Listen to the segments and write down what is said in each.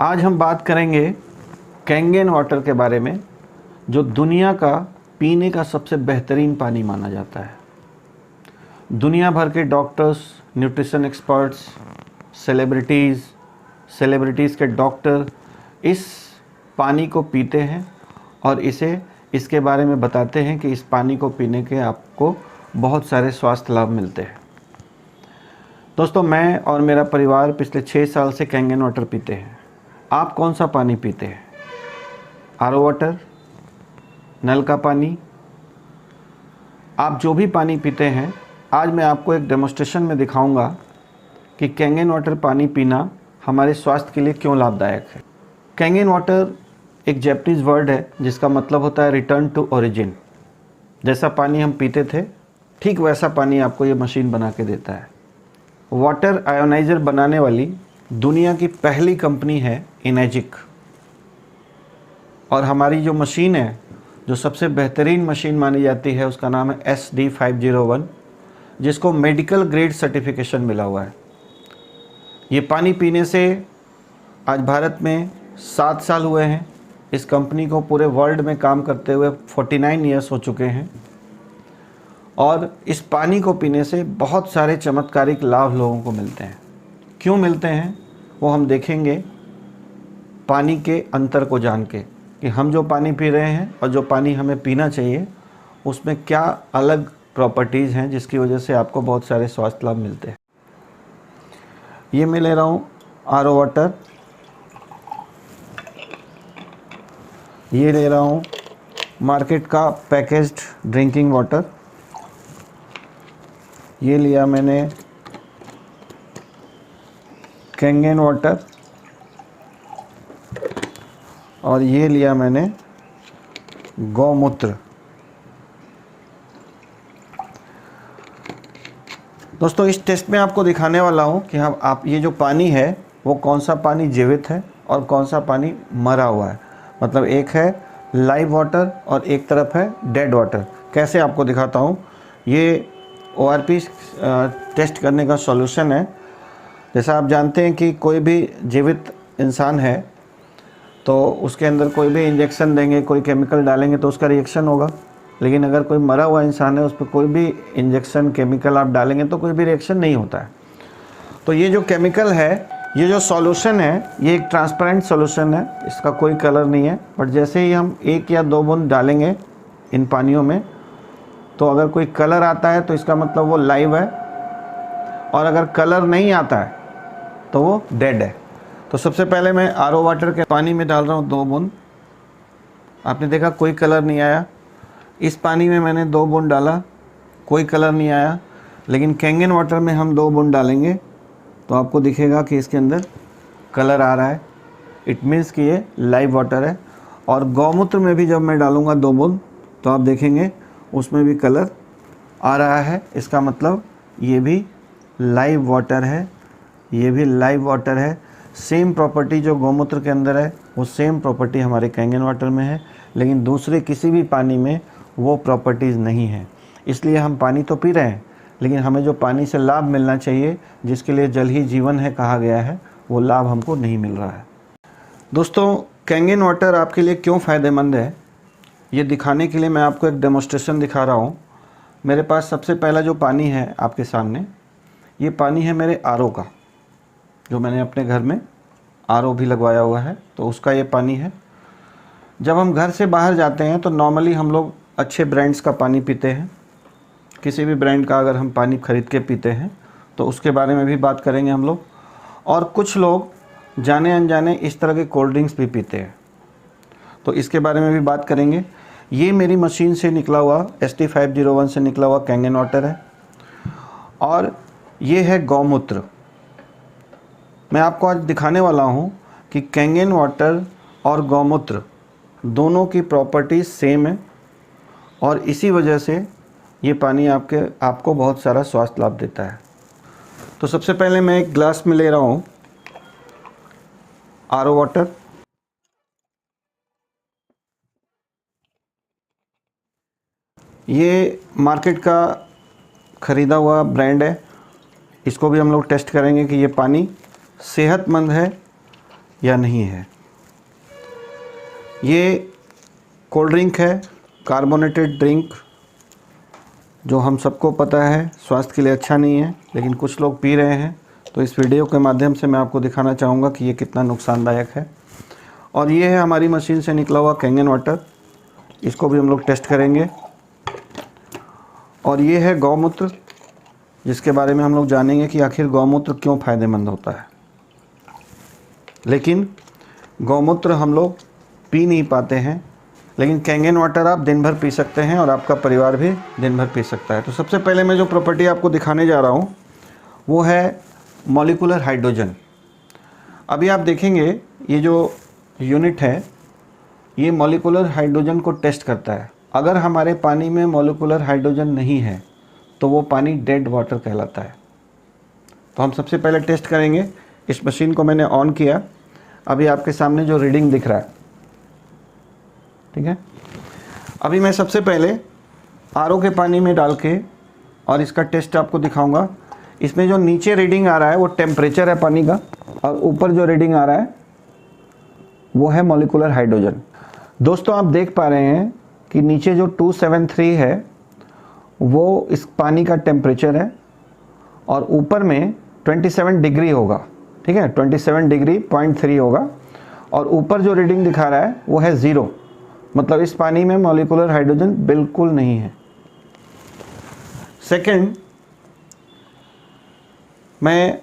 आज हम बात करेंगे कैंगन वाटर के बारे में, जो दुनिया का पीने का सबसे बेहतरीन पानी माना जाता है। दुनिया भर के डॉक्टर्स, न्यूट्रिशन एक्सपर्ट्स, सेलिब्रिटीज़ के डॉक्टर इस पानी को पीते हैं और इसके बारे में बताते हैं कि इस पानी को पीने के आपको बहुत सारे स्वास्थ्य लाभ मिलते हैं। दोस्तों, मैं और मेरा परिवार पिछले 6 साल से कैंगन वाटर पीते हैं। आप कौन सा पानी पीते हैं? आरओ वाटर, नल का पानी? आप जो भी पानी पीते हैं, आज मैं आपको एक डेमोस्ट्रेशन में दिखाऊंगा कि कैंगन वाटर पानी पीना हमारे स्वास्थ्य के लिए क्यों लाभदायक है। कैंगन वाटर एक जैपनीज़ वर्ड है जिसका मतलब होता है रिटर्न टू ओरिजिन। जैसा पानी हम पीते थे, ठीक वैसा पानी आपको ये मशीन बना के देता है। वाटर आयोनाइज़र बनाने वाली दुनिया की पहली कंपनी है इनेजिक, और हमारी जो मशीन है, जो सबसे बेहतरीन मशीन मानी जाती है, उसका नाम है SD501, जिसको मेडिकल ग्रेड सर्टिफिकेशन मिला हुआ है। ये पानी पीने से आज भारत में 7 साल हुए हैं। इस कंपनी को पूरे वर्ल्ड में काम करते हुए 49 ईयर्स हो चुके हैं, और इस पानी को पीने से बहुत सारे चमत्कारिक लाभ लोगों को मिलते हैं। क्यों मिलते हैं वो हम देखेंगे पानी के अंतर को जान के, कि हम जो पानी पी रहे हैं और जो पानी हमें पीना चाहिए उसमें क्या अलग प्रॉपर्टीज़ हैं जिसकी वजह से आपको बहुत सारे स्वास्थ्य लाभ मिलते हैं। ये मैं ले रहा हूँ आरओ वाटर, ये ले रहा हूँ मार्केट का पैकेज्ड ड्रिंकिंग वाटर, ये लिया मैंने कैंगन वाटर, और ये लिया मैंने गौमूत्र। दोस्तों, इस टेस्ट में आपको दिखाने वाला हूँ कि आप ये जो पानी है वो कौन सा पानी जीवित है और कौन सा पानी मरा हुआ है। मतलब एक है लाइव वाटर और एक तरफ है डेड वाटर। कैसे आपको दिखाता हूँ। ये ORP टेस्ट करने का सॉल्यूशन है। जैसा आप जानते हैं कि कोई भी जीवित इंसान है तो उसके अंदर कोई भी इंजेक्शन देंगे, कोई केमिकल डालेंगे तो उसका रिएक्शन होगा। लेकिन अगर कोई मरा हुआ इंसान है, उस पर कोई भी इंजेक्शन केमिकल आप डालेंगे तो कोई भी रिएक्शन नहीं होता है। तो ये जो केमिकल है, ये जो सॉल्यूशन है, ये एक ट्रांसपेरेंट सॉल्यूशन है, इसका कोई कलर नहीं है। बट जैसे ही हम 1 या 2 बूंद डालेंगे इन पानियों में, तो अगर कोई कलर आता है तो इसका मतलब वो लाइव है, और अगर कलर नहीं आता है तो वो डेड है। तो सबसे पहले मैं आरओ वाटर के पानी में डाल रहा हूँ 2 बूंद। आपने देखा कोई कलर नहीं आया। इस पानी में मैंने 2 बूंद डाला, कोई कलर नहीं आया। लेकिन कैंगन वाटर में हम 2 बूंद डालेंगे तो आपको दिखेगा कि इसके अंदर कलर आ रहा है। इट मीन्स कि ये लाइव वाटर है। और गौमूत्र में भी जब मैं डालूँगा 2 बूंद तो आप देखेंगे उसमें भी कलर आ रहा है। इसका मतलब ये भी लाइव वाटर है, ये भी लाइव वाटर है। सेम प्रॉपर्टी जो गौमूत्र के अंदर है वो सेम प्रॉपर्टी हमारे कैंगन वाटर में है, लेकिन दूसरे किसी भी पानी में वो प्रॉपर्टीज़ नहीं है। इसलिए हम पानी तो पी रहे हैं, लेकिन हमें जो पानी से लाभ मिलना चाहिए, जिसके लिए जल ही जीवन है कहा गया है, वो लाभ हमको नहीं मिल रहा है। दोस्तों, कैंगन वाटर आपके लिए क्यों फ़ायदेमंद है, ये दिखाने के लिए मैं आपको एक डेमोस्ट्रेशन दिखा रहा हूँ। मेरे पास सबसे पहला जो पानी है आपके सामने, ये पानी है मेरे आरओ का, जो मैंने अपने घर में आरओ भी लगवाया हुआ है, तो उसका ये पानी है। जब हम घर से बाहर जाते हैं तो नॉर्मली हम लोग अच्छे ब्रांड्स का पानी पीते हैं। किसी भी ब्रांड का अगर हम पानी ख़रीद के पीते हैं तो उसके बारे में भी बात करेंगे हम लोग। और कुछ लोग जाने अनजाने इस तरह के कोल्ड ड्रिंक्स भी पीते हैं, तो इसके बारे में भी बात करेंगे। ये मेरी मशीन से निकला हुआ SD501 से निकला हुआ कैंगन वाटर है, और ये है गौमूत्र। मैं आपको आज दिखाने वाला हूँ कि कैंगन वाटर और गौमूत्र दोनों की प्रॉपर्टीज़ सेम है, और इसी वजह से ये पानी आपको बहुत सारा स्वास्थ्य लाभ देता है। तो सबसे पहले मैं एक ग्लास में ले रहा हूँ आरओ वाटर। ये मार्केट का ख़रीदा हुआ ब्रांड है। इसको भी हम लोग टेस्ट करेंगे कि ये पानी सेहतमंद है या नहीं है। ये कोल्ड ड्रिंक है, कार्बोनेटेड ड्रिंक, जो हम सबको पता है स्वास्थ्य के लिए अच्छा नहीं है, लेकिन कुछ लोग पी रहे हैं। तो इस वीडियो के माध्यम से मैं आपको दिखाना चाहूँगा कि ये कितना नुकसानदायक है। और ये है हमारी मशीन से निकला हुआ कैंगन वाटर, इसको भी हम लोग टेस्ट करेंगे। और ये है गौमूत्र, जिसके बारे में हम लोग जानेंगे कि आखिर गौमूत्र क्यों फ़ायदेमंद होता है। लेकिन गौमूत्र हम लोग पी नहीं पाते हैं, लेकिन कैंगन वाटर आप दिन भर पी सकते हैं और आपका परिवार भी दिन भर पी सकता है। तो सबसे पहले मैं जो प्रॉपर्टी आपको दिखाने जा रहा हूँ वो है मॉलिक्यूलर हाइड्रोजन। अभी आप देखेंगे ये जो यूनिट है ये मॉलिक्यूलर हाइड्रोजन को टेस्ट करता है। अगर हमारे पानी में मॉलिक्यूलर हाइड्रोजन नहीं है तो वो पानी डेड वाटर कहलाता है। तो हम सबसे पहले टेस्ट करेंगे। इस मशीन को मैंने ऑन किया, अभी आपके सामने जो रीडिंग दिख रहा है, ठीक है। अभी मैं सबसे पहले आरओ के पानी में डाल के और इसका टेस्ट आपको दिखाऊंगा। इसमें जो नीचे रीडिंग आ रहा है वो टेम्परेचर है पानी का, और ऊपर जो रीडिंग आ रहा है वो है मॉलिक्यूलर हाइड्रोजन। दोस्तों आप देख पा रहे हैं कि नीचे जो 273 है वो इस पानी का टेम्परेचर है, और ऊपर में 27 डिग्री होगा, ठीक है, 27 डिग्री 0.3 होगा। और ऊपर जो रीडिंग दिखा रहा है वो है 0, मतलब इस पानी में मॉलिक्यूलर हाइड्रोजन बिल्कुल नहीं है। सेकंड, मैं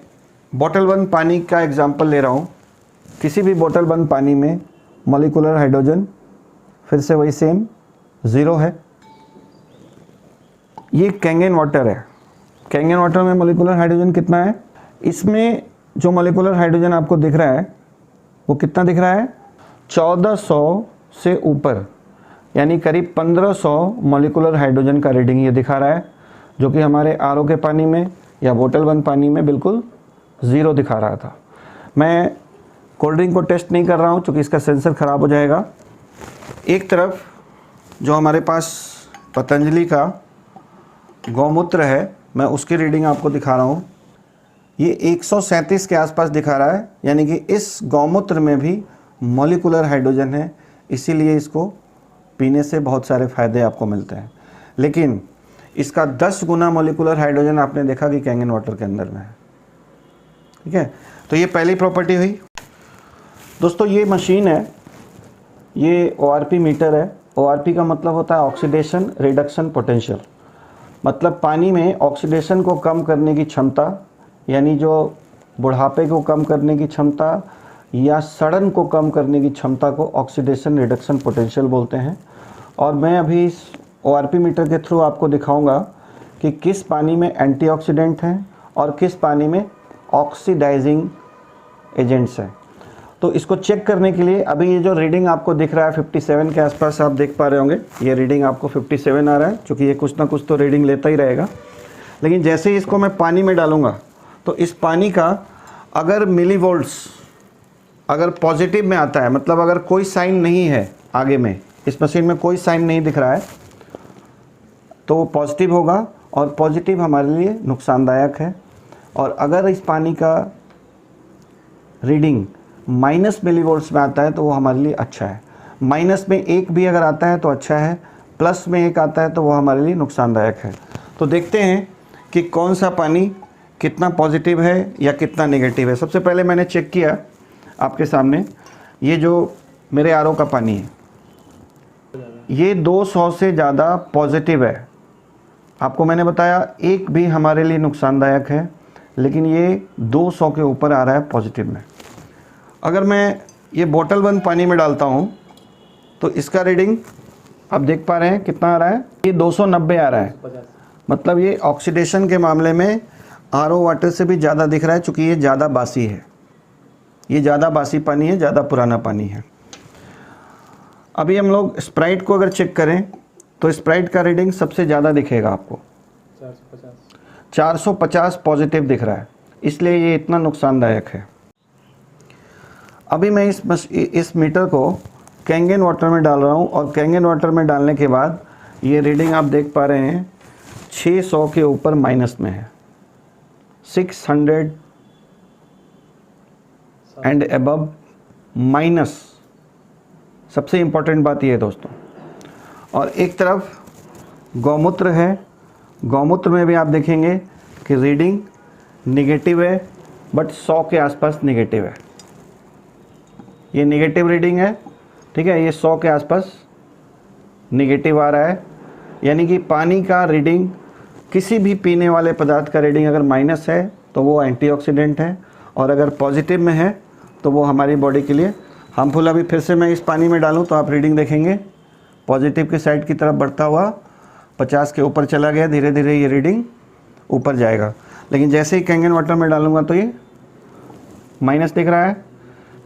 बोतल बंद पानी का एग्जांपल ले रहा हूँ। किसी भी बोतल बंद पानी में मॉलिक्यूलर हाइड्रोजन फिर से वही सेम 0 है। ये कैंगन वाटर है। कैंगन वाटर में मॉलिक्यूलर हाइड्रोजन कितना है? इसमें जो मॉलिक्यूलर हाइड्रोजन आपको दिख रहा है वो कितना दिख रहा है? 1400 से ऊपर, यानी करीब 1500 मॉलिक्यूलर हाइड्रोजन का रीडिंग ये दिखा रहा है, जो कि हमारे आरओ के पानी में या बोतल बंद पानी में बिल्कुल 0 दिखा रहा था। मैं कोल्ड ड्रिंक को टेस्ट नहीं कर रहा हूँ क्योंकि इसका सेंसर ख़राब हो जाएगा। एक तरफ जो हमारे पास पतंजलि का गौमूत्र है, मैं उसकी रीडिंग आपको दिखा रहा हूँ। ये 137 के आसपास दिखा रहा है, यानी कि इस गौमूत्र में भी मॉलिक्यूलर हाइड्रोजन है, इसीलिए इसको पीने से बहुत सारे फ़ायदे आपको मिलते हैं। लेकिन इसका 10 गुना मॉलिक्यूलर हाइड्रोजन आपने देखा कि कैंगन वाटर के अंदर में है, ठीक है। तो ये पहली प्रॉपर्टी हुई। दोस्तों ये मशीन है, ये ORP मीटर है। ORP का मतलब होता है ऑक्सीडेशन रिडक्शन पोटेंशियल, मतलब पानी में ऑक्सीडेशन को कम करने की क्षमता, यानी जो बुढ़ापे को कम करने की क्षमता या सड़न को कम करने की क्षमता को ऑक्सीडेशन रिडक्शन पोटेंशियल बोलते हैं। और मैं अभी इस ORP मीटर के थ्रू आपको दिखाऊंगा कि किस पानी में एंटीऑक्सीडेंट हैं और किस पानी में ऑक्सीडाइजिंग एजेंट्स हैं। तो इसको चेक करने के लिए अभी ये जो रीडिंग आपको दिख रहा है 57 के आसपास आप देख पा रहे होंगे, ये रीडिंग आपको 57 आ रहा है, क्योंकि ये कुछ ना कुछ तो रीडिंग लेता ही रहेगा। लेकिन जैसे ही इसको मैं पानी में डालूंगा तो इस पानी का अगर मिलीवोल्ट्स अगर पॉजिटिव में आता है, मतलब अगर कोई साइन नहीं है आगे में, इस मशीन में कोई साइन नहीं दिख रहा है, तो वो पॉजिटिव होगा, और पॉजिटिव हमारे लिए नुकसानदायक है। और अगर इस पानी का रीडिंग माइनस मिलीवोल्ट्स में आता है तो वो हमारे लिए अच्छा है। माइनस में 1 भी अगर आता है तो अच्छा है, प्लस में 1 आता है तो वो हमारे लिए नुकसानदायक है। तो देखते हैं कि कौन सा पानी कितना पॉजिटिव है या कितना नेगेटिव है। सबसे पहले मैंने चेक किया आपके सामने, ये जो मेरे आरओ का पानी है ये 200 से ज़्यादा पॉजिटिव है। आपको मैंने बताया 1 भी हमारे लिए नुकसानदायक है, लेकिन ये 200 के ऊपर आ रहा है पॉजिटिव में। अगर मैं ये बोतल बंद पानी में डालता हूँ तो इसका रीडिंग आप देख पा रहे हैं कितना आ रहा है, ये 290 आ रहा है। मतलब ये ऑक्सीडेशन के मामले में आरओ वाटर से भी ज़्यादा दिख रहा है, चूँकि ये ज़्यादा बासी है, ये ज़्यादा बासी पानी है, ज़्यादा पुराना पानी है। अभी हम लोग स्प्राइट को अगर चेक करें तो स्प्राइट का रीडिंग सबसे ज़्यादा दिखेगा आपको, 450 पॉजिटिव दिख रहा है, इसलिए ये इतना नुकसानदायक है। अभी मैं इस मीटर को कैंगन वाटर में डाल रहा हूँ, और कैंगन वाटर में डालने के बाद ये रीडिंग आप देख पा रहे हैं 600 के ऊपर माइनस में है, 600 एंड अबव माइनस, सबसे इम्पॉर्टेंट बात ये है दोस्तों। और एक तरफ गौमूत्र है, गौमूत्र में भी आप देखेंगे कि रीडिंग निगेटिव है, बट 100 के आसपास निगेटिव है। ये निगेटिव रीडिंग है, ठीक है, ये 100 के आसपास निगेटिव आ रहा है। यानी कि पानी का रीडिंग, किसी भी पीने वाले पदार्थ का रीडिंग अगर माइनस है तो वो एंटीऑक्सीडेंट है, और अगर पॉजिटिव में है तो वो हमारी बॉडी के लिए हार्मफुल। अभी फिर से मैं इस पानी में डालूं तो आप रीडिंग देखेंगे पॉजिटिव की साइड की तरफ बढ़ता हुआ 50 के ऊपर चला गया, धीरे धीरे ये रीडिंग ऊपर जाएगा। लेकिन जैसे ही कैंगन वाटर में डालूंगा तो ये माइनस दिख रहा है,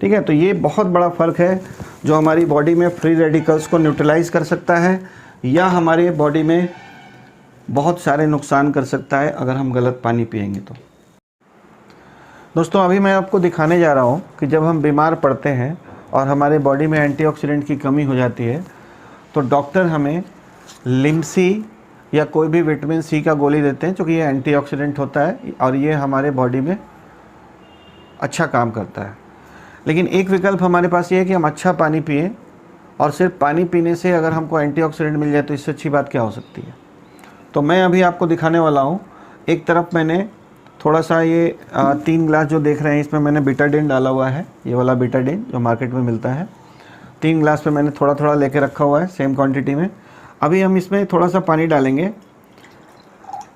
ठीक है। तो ये बहुत बड़ा फ़र्क है जो हमारी बॉडी में फ्री रेडिकल्स को न्यूट्रलाइज कर सकता है, या हमारे बॉडी में बहुत सारे नुकसान कर सकता है अगर हम गलत पानी पिएंगे तो। दोस्तों, अभी मैं आपको दिखाने जा रहा हूँ कि जब हम बीमार पड़ते हैं और हमारे बॉडी में एंटीऑक्सीडेंट की कमी हो जाती है तो डॉक्टर हमें लिमसी या कोई भी विटामिन सी का गोली देते हैं, क्योंकि ये एंटीऑक्सीडेंट होता है और ये हमारे बॉडी में अच्छा काम करता है। लेकिन एक विकल्प हमारे पास ये है कि हम अच्छा पानी पिएं, और सिर्फ पानी पीने से अगर हमको एंटीऑक्सीडेंट मिल जाए तो इससे अच्छी बात क्या हो सकती है। तो मैं अभी आपको दिखाने वाला हूँ। एक तरफ मैंने थोड़ा सा ये 3 ग्लास जो देख रहे हैं इसमें मैंने बीटाडीन डाला हुआ है, ये वाला बीटाडीन जो मार्केट में मिलता है। 3 ग्लास पे मैंने थोड़ा थोड़ा लेके रखा हुआ है सेम क्वांटिटी में। अभी हम इसमें थोड़ा सा पानी डालेंगे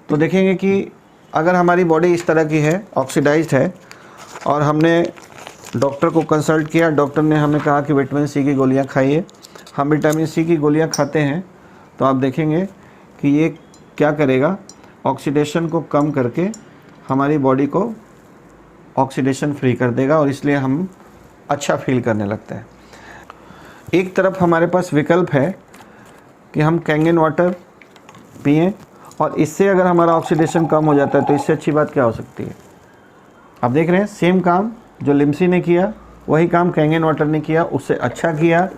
तो देखेंगे कि अगर हमारी बॉडी इस तरह की है, ऑक्सीडाइज्ड है, और हमने डॉक्टर को कंसल्ट किया, डॉक्टर ने हमें कहा कि विटामिन सी की गोलियां खाइए। हम विटामिन सी की गोलियां खाते हैं तो आप देखेंगे कि ये क्या करेगा, ऑक्सीडेशन को कम करके हमारी बॉडी को ऑक्सीडेशन फ्री कर देगा, और इसलिए हम अच्छा फील करने लगते हैं। एक तरफ हमारे पास विकल्प है कि हम कैंगन वाटर पिएं, और इससे अगर हमारा ऑक्सीडेशन कम हो जाता है तो इससे अच्छी बात क्या हो सकती है। आप देख रहे हैं सेम काम जो लिमसी ने किया वही काम कैंगन वाटर ने किया, उससे अच्छा किया,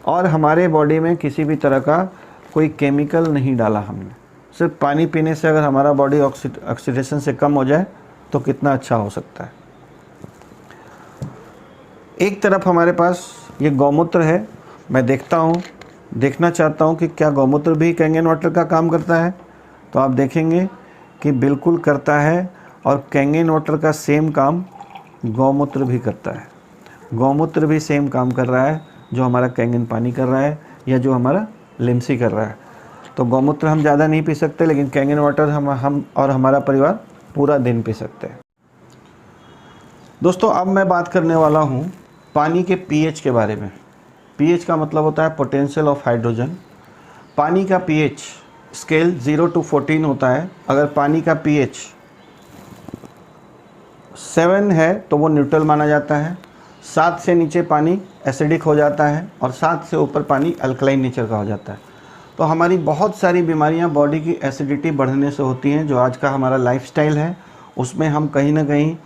और हमारे बॉडी में किसी भी तरह का कोई केमिकल नहीं डाला हमने। सिर्फ पानी पीने से अगर हमारा बॉडी ऑक्सीडेशन से कम हो जाए तो कितना अच्छा हो सकता है। एक तरफ हमारे पास ये गौमूत्र है, मैं देखना चाहता हूँ कि क्या गौमूत्र भी कैंगन वाटर का काम करता है। तो आप देखेंगे कि बिल्कुल करता है, और कैंगन वाटर का सेम काम गौमूत्र भी करता है। गौमूत्र भी सेम काम कर रहा है जो हमारा कैंगन पानी कर रहा है या जो हमारा लिमसी कर रहा है। तो गौमूत्र हम ज़्यादा नहीं पी सकते, लेकिन कैंगन वाटर हम और हमारा परिवार पूरा दिन पी सकते हैं। दोस्तों, अब मैं बात करने वाला हूँ पानी के पीएच के बारे में। पीएच का मतलब होता है पोटेंशियल ऑफ हाइड्रोजन। पानी का पीएच स्केल 0 to 14 होता है। अगर पानी का पीएच 7 है तो वो न्यूट्रल माना जाता है, 7 से नीचे पानी एसिडिक हो जाता है, और 7 से ऊपर पानी अल्कलाइन नेचर का हो जाता है। तो हमारी बहुत सारी बीमारियां बॉडी की एसिडिटी बढ़ने से होती हैं। जो आज का हमारा लाइफस्टाइल है उसमें हम कहीं ना कहीं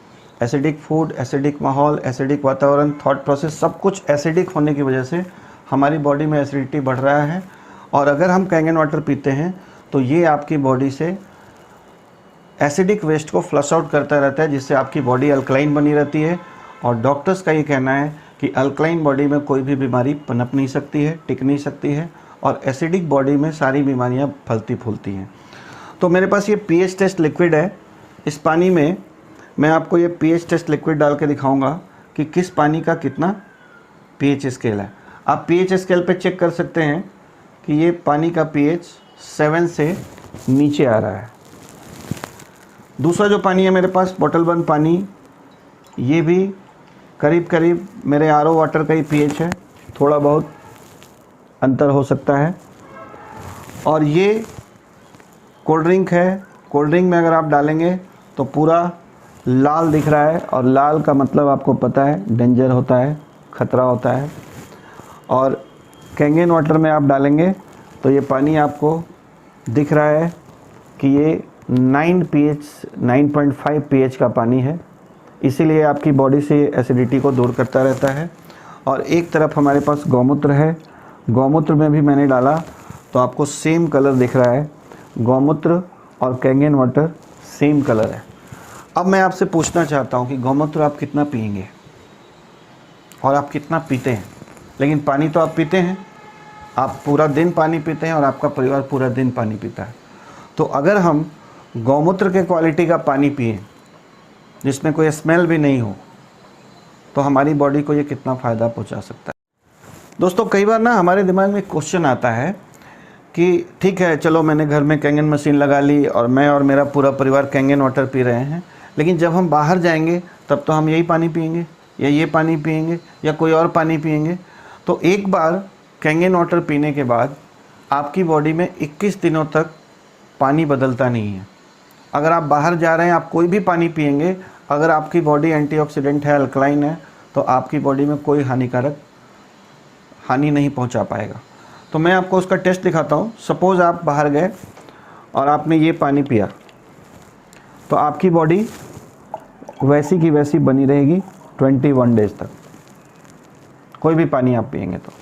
एसिडिक फूड, एसिडिक माहौल, एसिडिक वातावरण, थॉट प्रोसेस, सब कुछ एसिडिक होने की वजह से हमारी बॉडी में एसिडिटी बढ़ रहा है। और अगर हम कैंगन वाटर पीते हैं तो ये आपकी बॉडी से एसिडिक वेस्ट को फ्लश आउट करता रहता है, जिससे आपकी बॉडी अल्कलाइन बनी रहती है। और डॉक्टर्स का ये कहना है कि अल्कलाइन बॉडी में कोई भी बीमारी पनप नहीं सकती है, टिक नहीं सकती है, और एसिडिक बॉडी में सारी बीमारियां फलती फूलती हैं। तो मेरे पास ये पीएच टेस्ट लिक्विड है। इस पानी में मैं आपको ये पीएच टेस्ट लिक्विड डाल के दिखाऊंगा कि किस पानी का कितना पीएच स्केल है। आप पीएच स्केल पे चेक कर सकते हैं कि ये पानी का पीएच 7 से नीचे आ रहा है। दूसरा जो पानी है मेरे पास बोतल बंद पानी, ये भी करीब करीब मेरे आरओ वाटर का ही पीएच है, थोड़ा बहुत अंतर हो सकता है। और ये कोल्ड ड्रिंक है। कोल्ड ड्रिंक में अगर आप डालेंगे तो पूरा लाल दिख रहा है, और लाल का मतलब आपको पता है डेंजर होता है, ख़तरा होता है। और कैंगन वाटर में आप डालेंगे तो ये पानी आपको दिख रहा है कि ये 9.5 पीएच का पानी है, इसीलिए आपकी बॉडी से एसिडिटी को दूर करता रहता है। और एक तरफ हमारे पास गौमूत्र है। गौमूत्र में भी मैंने डाला तो आपको सेम कलर दिख रहा है। गौमूत्र और कैंगन वाटर सेम कलर है। अब मैं आपसे पूछना चाहता हूँ कि गौमूत्र आप कितना पिएंगे। और आप कितना पीते हैं। लेकिन पानी तो आप पीते हैं, आप पूरा दिन पानी पीते हैं और आपका परिवार पूरा दिन पानी पीता है। तो अगर हम गौमूत्र के क्वालिटी का पानी पिएं जिसमें कोई स्मेल भी नहीं हो, तो हमारी बॉडी को ये कितना फ़ायदा पहुंचा सकता है। दोस्तों, कई बार ना हमारे दिमाग में क्वेश्चन आता है कि ठीक है, चलो मैंने घर में कैंगन मशीन लगा ली और मैं और मेरा पूरा परिवार कैंगन वाटर पी रहे हैं, लेकिन जब हम बाहर जाएंगे तब तो हम यही पानी पिएंगे या ये पानी पिएंगे या कोई और पानी पिएंगे। तो एक बार कैंगन वाटर पीने के बाद आपकी बॉडी में 21 दिनों तक पानी बदलता नहीं है। अगर आप बाहर जा रहे हैं, आप कोई भी पानी पिएंगे, अगर आपकी बॉडी एंटीऑक्सीडेंट है, अल्कलाइन है, तो आपकी बॉडी में कोई हानि नहीं पहुंचा पाएगा। तो मैं आपको उसका टेस्ट दिखाता हूँ। सपोज़ आप बाहर गए और आपने ये पानी पिया, तो आपकी बॉडी वैसी की वैसी बनी रहेगी 21 डेज़ तक, कोई भी पानी आप पिएंगे तो।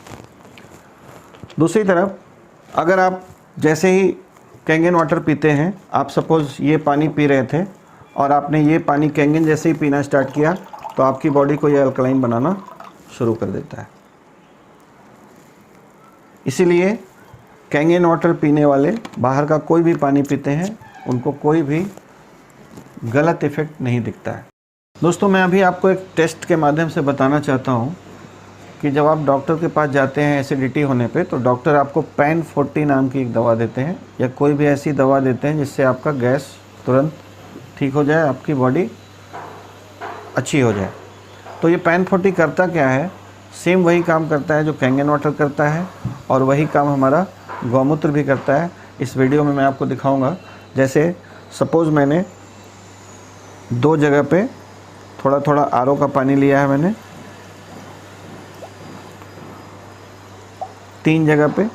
दूसरी तरफ अगर आप जैसे ही कैंगन वाटर पीते हैं, आप सपोज़ ये पानी पी रहे थे और आपने ये पानी कैंगन जैसे ही पीना स्टार्ट किया, तो आपकी बॉडी को ये अल्कलाइन बनाना शुरू कर देता है। इसीलिए कैंगन वाटर पीने वाले बाहर का कोई भी पानी पीते हैं, उनको कोई भी गलत इफ़ेक्ट नहीं दिखता है। दोस्तों, मैं अभी आपको एक टेस्ट के माध्यम से बताना चाहता हूँ कि जब आप डॉक्टर के पास जाते हैं एसिडिटी होने पे, तो डॉक्टर आपको पैन 40 नाम की एक दवा देते हैं या कोई भी ऐसी दवा देते हैं जिससे आपका गैस तुरंत ठीक हो जाए, आपकी बॉडी अच्छी हो जाए। तो ये पैन 40 करता क्या है? सेम वही काम करता है जो कैंगन वाटर करता है, और वही काम हमारा गौमूत्र भी करता है। इस वीडियो में मैं आपको दिखाऊंगा। जैसे सपोज़ मैंने 2 जगह पे थोड़ा थोड़ा आरओ का पानी लिया है, मैंने 3 जगह पे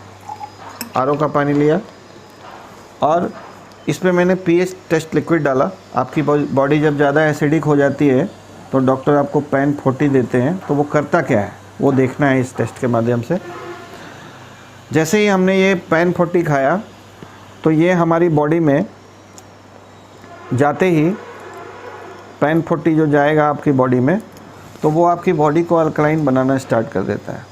आरओ का पानी लिया, और इसमें मैंने पीएच टेस्ट लिक्विड डाला। आपकी बॉडी जब ज़्यादा एसिडिक हो जाती है तो डॉक्टर आपको पैन 40 देते हैं। तो वो करता क्या है, वो देखना है इस टेस्ट के माध्यम से। जैसे ही हमने ये पैन 40 खाया, तो ये हमारी बॉडी में जाते ही पैन 40 जो जाएगा आपकी बॉडी में, तो वो आपकी बॉडी को अल्कलाइन बनाना स्टार्ट कर देता है।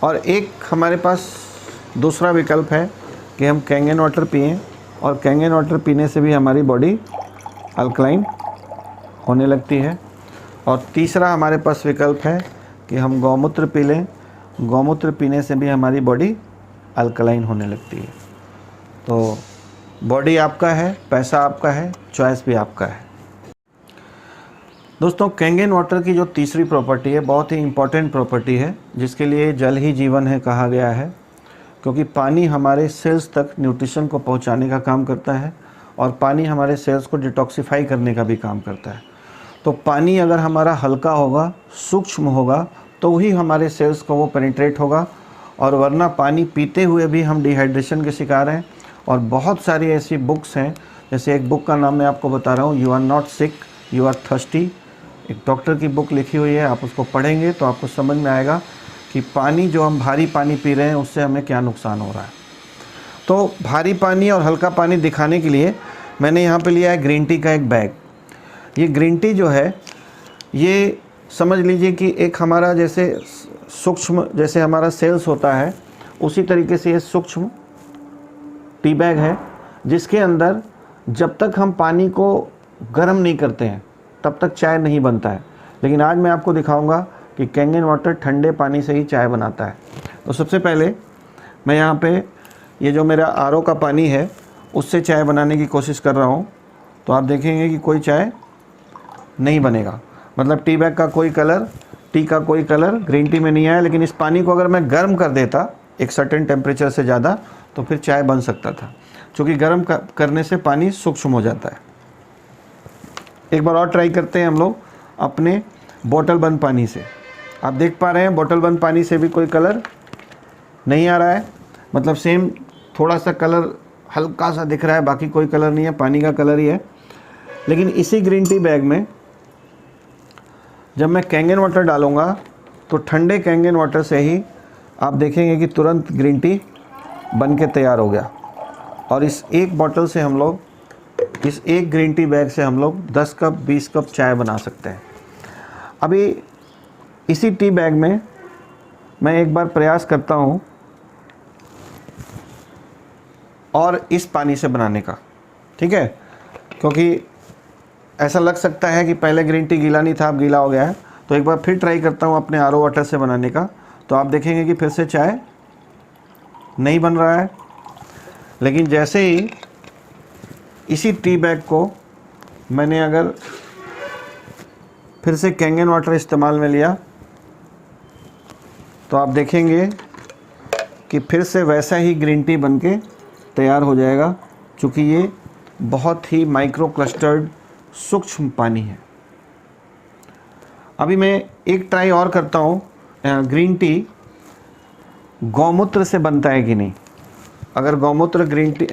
और एक हमारे पास दूसरा विकल्प है कि हम कैंगन वाटर पिएं, और कैंगन वाटर पीने से भी हमारी बॉडी अल्कलाइन होने लगती है। और तीसरा हमारे पास विकल्प है कि हम गौमूत्र पी लें, गौमूत्र पीने से भी हमारी बॉडी अल्कलाइन होने लगती है। तो बॉडी आपका है, पैसा आपका है, चॉइस भी आपका है। दोस्तों, कैंगन वाटर की जो तीसरी प्रॉपर्टी है, बहुत ही इम्पॉर्टेंट प्रॉपर्टी है, जिसके लिए जल ही जीवन है कहा गया है, क्योंकि पानी हमारे सेल्स तक न्यूट्रिशन को पहुंचाने का काम करता है, और पानी हमारे सेल्स को डिटॉक्सिफाई करने का भी काम करता है। तो पानी अगर हमारा हल्का होगा, सूक्ष्म होगा, तो ही हमारे सेल्स को वो पेनिट्रेट होगा, और वरना पानी पीते हुए भी हम डिहाइड्रेशन के शिकार हैं। और बहुत सारी ऐसी बुक्स हैं, जैसे एक बुक का नाम मैं आपको बता रहा हूँ, you are not sick, you are thirsty. एक डॉक्टर की बुक लिखी हुई है, आप उसको पढ़ेंगे तो आपको समझ में आएगा कि पानी जो हम भारी पानी पी रहे हैं उससे हमें क्या नुकसान हो रहा है। तो भारी पानी और हल्का पानी दिखाने के लिए मैंने यहाँ पे लिया है ग्रीन टी का एक बैग। ये ग्रीन टी जो है, ये समझ लीजिए कि एक हमारा जैसे सूक्ष्म, जैसे हमारा सेल्स होता है, उसी तरीके से ये सूक्ष्म टी बैग है, जिसके अंदर जब तक हम पानी को गर्म नहीं करते हैं तब तक चाय नहीं बनता है। लेकिन आज मैं आपको दिखाऊंगा कि कैंगन वाटर ठंडे पानी से ही चाय बनाता है। तो सबसे पहले मैं यहाँ पे ये जो मेरा आरओ का पानी है, उससे चाय बनाने की कोशिश कर रहा हूँ। तो आप देखेंगे कि कोई चाय नहीं बनेगा, मतलब टी बैग का कोई कलर, टी का कोई कलर ग्रीन टी में नहीं आया। लेकिन इस पानी को अगर मैं गर्म कर देता एक सर्टेन टेम्परेचर से ज़्यादा, तो फिर चाय बन सकता था, क्योंकि गर्म करने से पानी सूक्ष्म हो जाता है। एक बार और ट्राई करते हैं हम लोग अपने बोतल बंद पानी से। आप देख पा रहे हैं बोतल बंद पानी से भी कोई कलर नहीं आ रहा है, मतलब सेम थोड़ा सा कलर हल्का सा दिख रहा है, बाकी कोई कलर नहीं है, पानी का कलर ही है। लेकिन इसी ग्रीन टी बैग में जब मैं कैंगन वाटर डालूँगा, तो ठंडे कैंगन वाटर से ही आप देखेंगे कि तुरंत ग्रीन टी बन के तैयार हो गया। और इस एक बोतल से हम लोग, इस एक ग्रीन टी बैग से हम लोग 10 कप 20 कप चाय बना सकते हैं। अभी इसी टी बैग में मैं एक बार प्रयास करता हूँ और इस पानी से बनाने का, ठीक है, क्योंकि ऐसा लग सकता है कि पहले ग्रीन टी गीला नहीं था, अब गीला हो गया है। तो एक बार फिर ट्राई करता हूँ अपने आरओ वाटर से बनाने का, तो आप देखेंगे कि फिर से चाय नहीं बन रहा है। लेकिन जैसे ही इसी टी बैग को मैंने अगर फिर से कैंगन वाटर इस्तेमाल में लिया, तो आप देखेंगे कि फिर से वैसा ही ग्रीन टी बनके तैयार हो जाएगा, क्योंकि ये बहुत ही माइक्रो क्लस्टर्ड सूक्ष्म पानी है। अभी मैं एक ट्राई और करता हूँ, ग्रीन टी गौमूत्र से बनता है कि नहीं। अगर गौमूत्र ग्रीन टी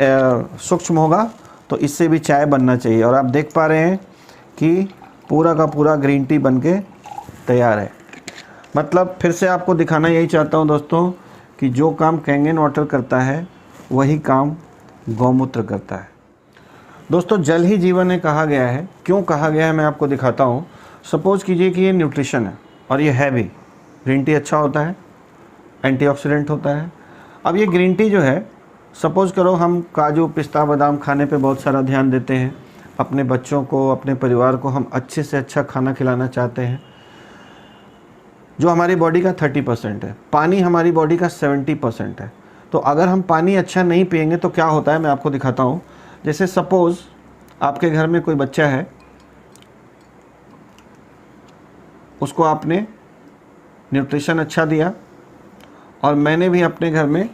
सूक्ष्म होगा तो इससे भी चाय बनना चाहिए। और आप देख पा रहे हैं कि पूरा का पूरा ग्रीन टी बनके तैयार है। मतलब फिर से आपको दिखाना यही चाहता हूँ दोस्तों कि जो काम कैंगन वाटर करता है वही काम गौमूत्र करता है। दोस्तों, जल ही जीवन है कहा गया है। क्यों कहा गया है मैं आपको दिखाता हूँ। सपोज़ कीजिए कि ये न्यूट्रिशन है और ये है भी, ग्रीन टी अच्छा होता है, एंटीऑक्सीडेंट होता है। अब ये ग्रीन टी जो है, सपोज़ करो हम काजू पिस्ता बादाम खाने पे बहुत सारा ध्यान देते हैं, अपने बच्चों को अपने परिवार को हम अच्छे से अच्छा खाना खिलाना चाहते हैं, जो हमारी बॉडी का 30% है, पानी हमारी बॉडी का 70% है। तो अगर हम पानी अच्छा नहीं पिएंगे तो क्या होता है मैं आपको दिखाता हूँ। जैसे सपोज़ आपके घर में कोई बच्चा है, उसको आपने न्यूट्रिशन अच्छा दिया और मैंने भी अपने घर में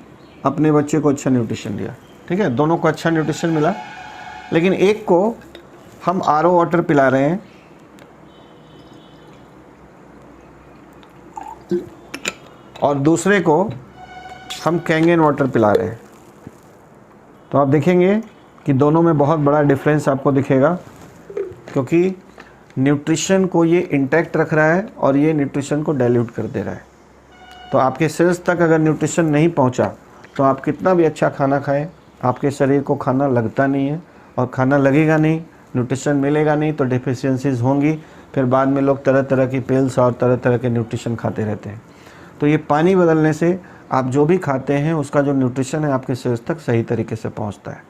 अपने बच्चे को अच्छा न्यूट्रिशन दिया, ठीक है, दोनों को अच्छा न्यूट्रिशन मिला। लेकिन एक को हम आरओ वाटर पिला रहे हैं और दूसरे को हम कैंगन वाटर पिला रहे हैं, तो आप देखेंगे कि दोनों में बहुत बड़ा डिफरेंस आपको दिखेगा, क्योंकि न्यूट्रिशन को ये इंटैक्ट रख रहा है और ये न्यूट्रिशन को डाइल्यूट कर दे रहा है। तो आपके सेल्स तक अगर न्यूट्रिशन नहीं पहुंचा तो आप कितना भी अच्छा खाना खाएं, आपके शरीर को खाना लगता नहीं है, और खाना लगेगा नहीं, न्यूट्रिशन मिलेगा नहीं, तो डिफिशियंसीज होंगी। फिर बाद में लोग तरह तरह की पिल्स और तरह तरह के न्यूट्रिशन खाते रहते हैं। तो ये पानी बदलने से आप जो भी खाते हैं उसका जो न्यूट्रिशन है आपके शरीर तक सही तरीके से पहुंचता है।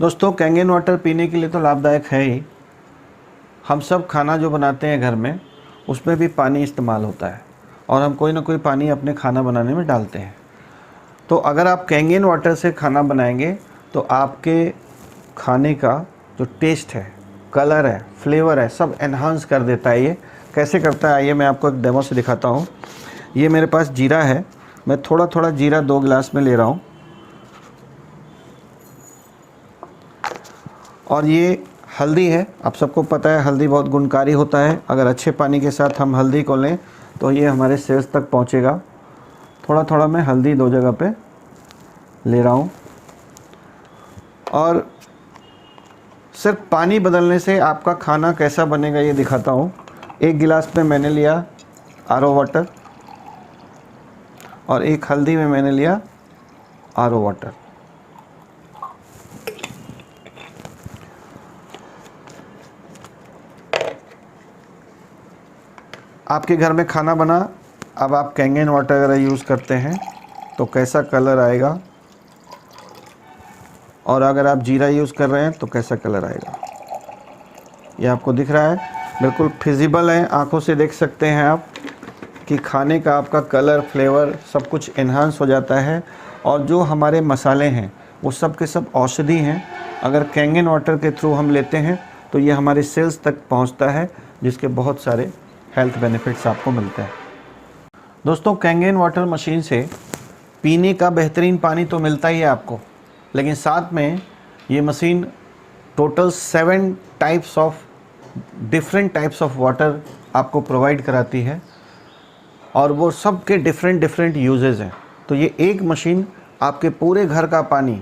दोस्तों, कैंगन वाटर पीने के लिए तो लाभदायक है ही। हम सब खाना जो बनाते हैं घर में उसमें भी पानी इस्तेमाल होता है और हम कोई ना कोई पानी अपने खाना बनाने में डालते हैं। तो अगर आप कैंगन वाटर से खाना बनाएंगे तो आपके खाने का जो टेस्ट है, कलर है, फ्लेवर है, सब एनहांस कर देता है। ये कैसे करता है आइए मैं आपको एक डेमो से दिखाता हूँ। ये मेरे पास जीरा है, मैं थोड़ा थोड़ा जीरा 2 गिलास में ले रहा हूँ, और ये हल्दी है। आप सबको पता है हल्दी बहुत गुणकारी होता है। अगर अच्छे पानी के साथ हम हल्दी को लें तो ये हमारे सेल्स तक पहुँचेगा। थोड़ा थोड़ा मैं हल्दी 2 जगह पे ले रहा हूँ, और सिर्फ पानी बदलने से आपका खाना कैसा बनेगा ये दिखाता हूँ। 1 गिलास में मैंने लिया आरओ वाटर और 1 हल्दी में मैंने लिया आरओ वाटर। आपके घर में खाना बना, अब आप कैंगन वाटर अगर यूज़ करते हैं तो कैसा कलर आएगा, और अगर आप जीरा यूज़ कर रहे हैं तो कैसा कलर आएगा, ये आपको दिख रहा है। बिल्कुल फिजिबल है, आंखों से देख सकते हैं आप कि खाने का आपका कलर, फ्लेवर सब कुछ एनहांस हो जाता है। और जो हमारे मसाले हैं वो सब के सब औषधि हैं। अगर कैंगन वाटर के थ्रू हम लेते हैं तो ये हमारे सेल्स तक पहुंचता है, जिसके बहुत सारे हेल्थ बेनिफिट्स आपको मिलते हैं। दोस्तों, कैंगन वाटर मशीन से पीने का बेहतरीन पानी तो मिलता ही है आपको, लेकिन साथ में ये machine total 7 types of different types of water आपको प्रोवाइड कराती है, और वो सब के डिफरेंट यूजेस हैं। तो ये एक मशीन आपके पूरे घर का पानी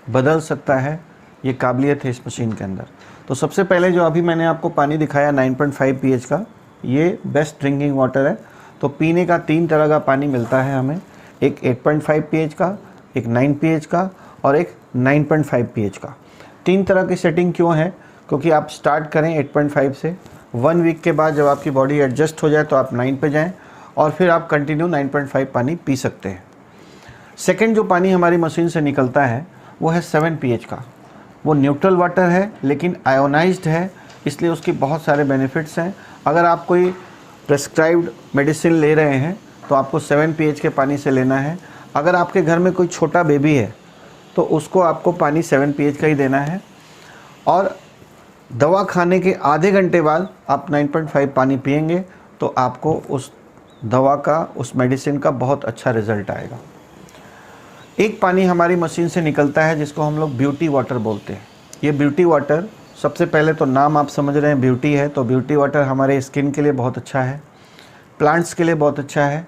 बदल सकता है, ये काबिलियत है इस मशीन के अंदर। तो सबसे पहले जो अभी मैंने आपको पानी दिखाया 9.5 pH का, ये बेस्ट ड्रिंकिंग वाटर है। तो पीने का 3 तरह का पानी मिलता है हमें, एक 8.5 pH का, एक 9 pH का और एक 9.5 pH का। 3 तरह की सेटिंग क्यों है? क्योंकि आप स्टार्ट करें 8.5 से 1 वीक के बाद जब आपकी बॉडी एडजस्ट हो जाए तो आप 9 पे जाएं और फिर आप कंटिन्यू 9.5 पानी पी सकते हैं। सेकंड जो पानी हमारी मशीन से निकलता है वो है 7 pH का। वो न्यूट्रल वाटर है लेकिन आयोनाइज्ड है, इसलिए उसकी बहुत सारे बेनिफिट्स हैं। अगर आप कोई प्रेस्क्राइब्ड मेडिसिन ले रहे हैं तो आपको 7 pH के पानी से लेना है। अगर आपके घर में कोई छोटा बेबी है तो उसको आपको पानी 7 pH का ही देना है, और दवा खाने के आधे घंटे बाद आप 9.5 पानी पिएंगे तो आपको उस दवा का, उस मेडिसिन का बहुत अच्छा रिज़ल्ट आएगा। एक पानी हमारी मशीन से निकलता है जिसको हम लोग ब्यूटी वाटर बोलते हैं। ये ब्यूटी वाटर, सबसे पहले तो नाम आप समझ रहे हैं ब्यूटी है, तो ब्यूटी वाटर हमारे स्किन के लिए बहुत अच्छा है, प्लांट्स के लिए बहुत अच्छा है,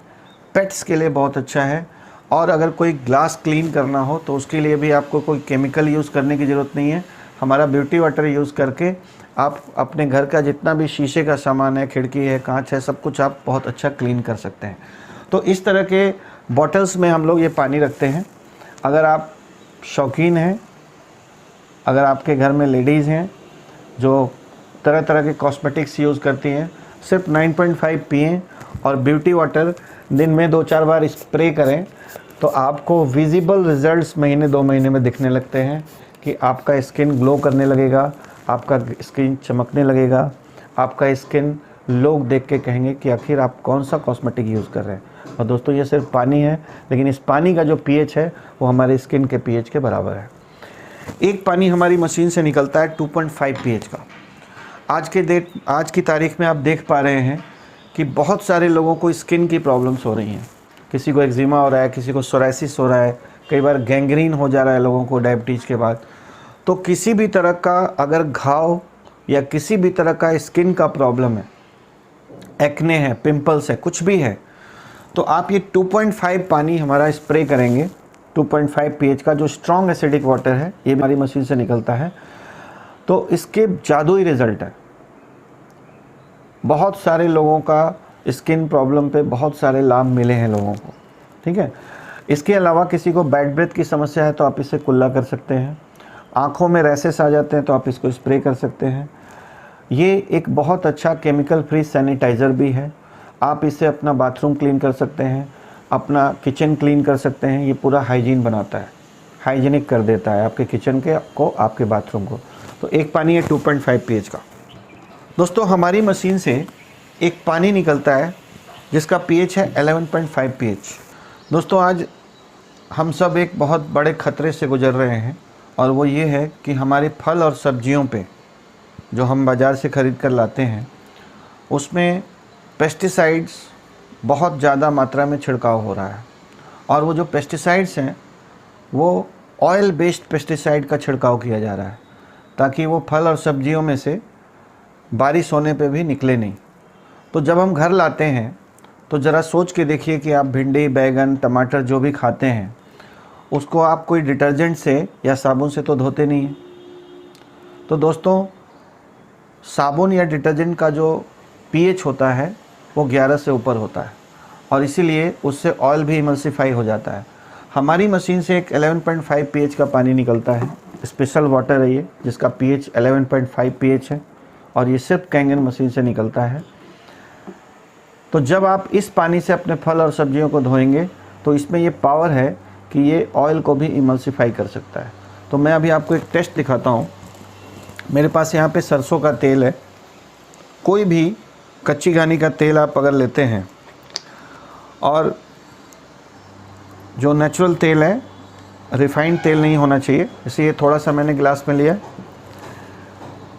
पेट्स के लिए बहुत अच्छा है। और अगर कोई ग्लास क्लीन करना हो तो उसके लिए भी आपको कोई केमिकल यूज़ करने की ज़रूरत नहीं है। हमारा ब्यूटी वाटर यूज़ करके आप अपने घर का जितना भी शीशे का सामान है, खिड़की है, कांच है, सब कुछ आप बहुत अच्छा क्लीन कर सकते हैं। तो इस तरह के बॉटल्स में हम लोग ये पानी रखते हैं। अगर आप शौकीन हैं, अगर आपके घर में लेडीज़ हैं जो तरह तरह के कॉस्मेटिक्स यूज़ करती हैं, सिर्फ 9.5 पिएं और ब्यूटी वाटर दिन में 2-4 बार स्प्रे करें तो आपको विजिबल रिजल्ट्स महीने 2 महीने में दिखने लगते हैं कि आपका स्किन ग्लो करने लगेगा, आपका स्किन चमकने लगेगा, आपका स्किन लोग देख के कहेंगे कि आखिर आप कौन सा कॉस्मेटिक यूज़ कर रहे हैं। और दोस्तों ये सिर्फ पानी है, लेकिन इस पानी का जो pH है वो हमारे स्किन के pH के बराबर है। एक पानी हमारी मशीन से निकलता है 2.5 pH का। आज की तारीख में आप देख पा रहे हैं कि बहुत सारे लोगों को स्किन की प्रॉब्लम्स हो रही हैं। किसी को एक्जिमा हो रहा है, किसी को सोराइसिस हो रहा है, कई बार गैंग्रीन हो जा रहा है लोगों को डायबिटीज़ के बाद। तो किसी भी तरह का अगर घाव या किसी भी तरह का स्किन का प्रॉब्लम है, एक्ने है, पिंपल्स है, कुछ भी है, तो आप ये 2.5 पानी हमारा स्प्रे करेंगे। 2.5 pH का जो स्ट्रॉन्ग एसिडिक वाटर है, ये हमारी मशीन से निकलता है, तो इसके जादुई रिज़ल्ट है। बहुत सारे लोगों का स्किन प्रॉब्लम पे बहुत सारे लाभ मिले हैं लोगों को, ठीक है। इसके अलावा किसी को बैड ब्रेथ की समस्या है तो आप इससे कुल्ला कर सकते हैं। आँखों में रैसेस आ जाते हैं तो आप इसको स्प्रे कर सकते हैं। ये एक बहुत अच्छा केमिकल फ्री सैनिटाइज़र भी है। आप इससे अपना बाथरूम क्लीन कर सकते हैं, अपना किचन क्लीन कर सकते हैं। ये पूरा हाइजीन बनाता है, हाइजीनिक कर देता है आपके किचन के को, आपके बाथरूम को। तो एक पानी है 2.5 pH का। दोस्तों हमारी मशीन से एक पानी निकलता है जिसका pH है 11.5 pH। दोस्तों आज हम सब एक बहुत बड़े ख़तरे से गुजर रहे हैं, और वो ये है कि हमारे फल और सब्जियों पे जो हम बाज़ार से ख़रीद कर लाते हैं उसमें पेस्टिसाइड्स बहुत ज़्यादा मात्रा में छिड़काव हो रहा है। और वो जो पेस्टिसाइड्स हैं वो ऑयल बेस्ड पेस्टिसाइड का छिड़काव किया जा रहा है ताकि वो फल और सब्जियों में से बारिश होने पे भी निकले नहीं। तो जब हम घर लाते हैं तो ज़रा सोच के देखिए कि आप भिंडी, बैगन, टमाटर जो भी खाते हैं उसको आप कोई डिटर्जेंट से या साबुन से तो धोते नहीं हैं। तो दोस्तों साबुन या डिटर्जेंट का जो pH होता है वो 11 से ऊपर होता है, और इसीलिए उससे ऑयल भी इमल्सिफाई हो जाता है। हमारी मशीन से एक 11.5 pH का पानी निकलता है, स्पेशल वाटर है ये, जिसका pH 11.5 pH है, और ये सिर्फ कैंगन मशीन से निकलता है। तो जब आप इस पानी से अपने फल और सब्जियों को धोएंगे तो इसमें ये पावर है कि ये ऑयल को भी इमल्सिफाई कर सकता है। तो मैं अभी आपको एक टेस्ट दिखाता हूँ। मेरे पास यहाँ पे सरसों का तेल है। कोई भी कच्ची घानी का तेल आप अगर लेते हैं, और जो नेचुरल तेल है, रिफाइंड तेल नहीं होना चाहिए, इसलिए थोड़ा सा मैंने गिलास में लिया,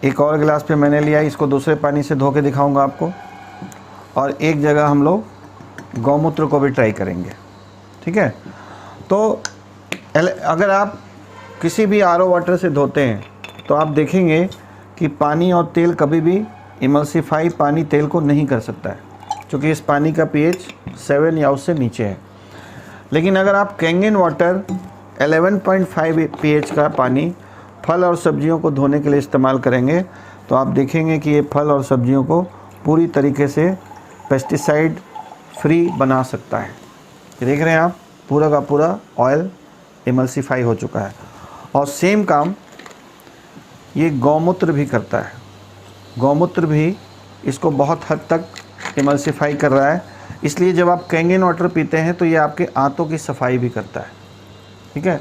एक और गिलास पे मैंने लिया। इसको दूसरे पानी से धो के दिखाऊंगा आपको, और एक जगह हम लोग गौमूत्र को भी ट्राई करेंगे, ठीक है। तो अगर आप किसी भी RO वाटर से धोते हैं तो आप देखेंगे कि पानी और तेल कभी भी इमल्सिफाई पानी तेल को नहीं कर सकता है, क्योंकि इस पानी का pH 7 या उससे नीचे है। लेकिन अगर आप कैंगन वाटर 11.5 pH का पानी फल और सब्जियों को धोने के लिए इस्तेमाल करेंगे तो आप देखेंगे कि ये फल और सब्जियों को पूरी तरीके से पेस्टिसाइड फ्री बना सकता है। देख रहे हैं आप, पूरा का पूरा ऑयल इमल्सिफाई हो चुका है। और सेम काम ये गौमूत्र भी करता है। गौमूत्र भी इसको बहुत हद तक इमल्सिफाई कर रहा है। इसलिए जब आप कैंगन वाटर पीते हैं तो ये आपके आंतों की सफाई भी करता है। ठीक है,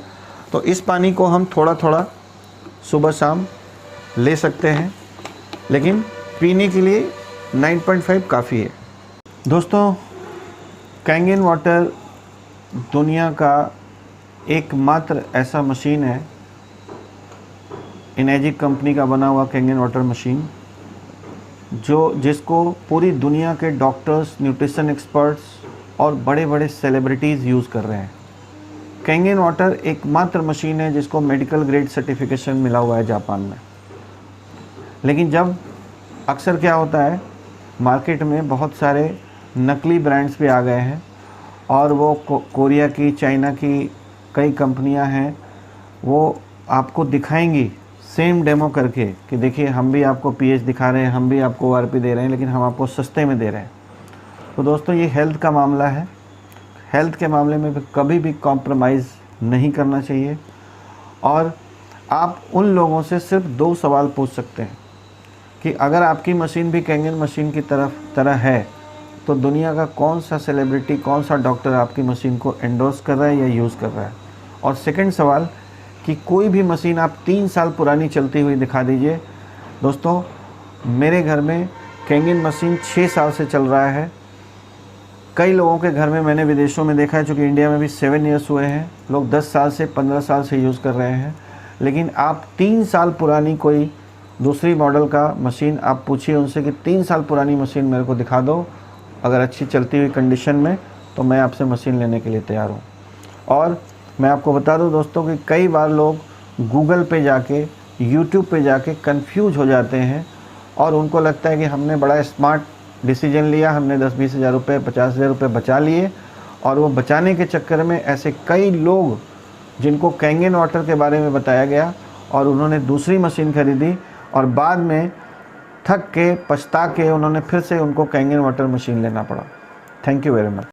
तो इस पानी को हम थोड़ा थोड़ा सुबह शाम ले सकते हैं, लेकिन पीने के लिए 9.5 काफ़ी है। दोस्तों, कैंगन वाटर दुनिया का एकमात्र ऐसा मशीन है, इनेजिक कंपनी का बना हुआ कैंगन वाटर मशीन, जिसको पूरी दुनिया के डॉक्टर्स, न्यूट्रिशन एक्सपर्ट्स और बड़े बड़े सेलिब्रिटीज़ यूज़ कर रहे हैं। कैंगन वाटर एकमात्र मशीन है जिसको मेडिकल ग्रेड सर्टिफिकेशन मिला हुआ है जापान में। लेकिन जब अक्सर क्या होता है, मार्केट में बहुत सारे नकली ब्रांड्स भी आ गए हैं और वो कोरिया की, चाइना की कई कंपनियां हैं, वो आपको दिखाएंगी सेम डेमो करके कि देखिए हम भी आपको पीएच दिखा रहे हैं, हम भी आपको ओआरपी दे रहे हैं, लेकिन हम आपको सस्ते में दे रहे हैं। तो दोस्तों, ये हेल्थ का मामला है। हेल्थ के मामले में कभी भी कॉम्प्रोमाइज़ नहीं करना चाहिए। और आप उन लोगों से सिर्फ 2 सवाल पूछ सकते हैं कि अगर आपकी मशीन भी कैंगन मशीन की तरह है तो दुनिया का कौन सा सेलिब्रिटी, कौन सा डॉक्टर आपकी मशीन को एंडोर्स कर रहा है या यूज़ कर रहा है। और सेकंड सवाल कि कोई भी मशीन आप 3 साल पुरानी चलती हुई दिखा दीजिए। दोस्तों, मेरे घर में कैंगन मशीन 6 साल से चल रहा है। कई लोगों के घर में मैंने विदेशों में देखा है, चूँकि इंडिया में भी 7 ईयर्स हुए हैं, लोग 10 साल से 15 साल से यूज़ कर रहे हैं। लेकिन आप 3 साल पुरानी कोई दूसरी मॉडल का मशीन आप पूछिए उनसे कि 3 साल पुरानी मशीन मेरे को दिखा दो, अगर अच्छी चलती हुई कंडीशन में, तो मैं आपसे मशीन लेने के लिए तैयार हूँ। और मैं आपको बता दूं दोस्तों कि कई बार लोग गूगल पे जाके, यूट्यूब पे जाके कंफ्यूज हो जाते हैं और उनको लगता है कि हमने बड़ा स्मार्ट डिसीजन लिया, हमने 10-20 हज़ार रुपये, 50 हज़ार रुपये बचा लिए, और वो बचाने के चक्कर में ऐसे कई लोग जिनको कैंगन वाटर के बारे में बताया गया और उन्होंने दूसरी मशीन खरीदी और बाद में थक के, पछता के उन्होंने फिर से उनको कैंगन वाटर मशीन लेना पड़ा। Thank you very much.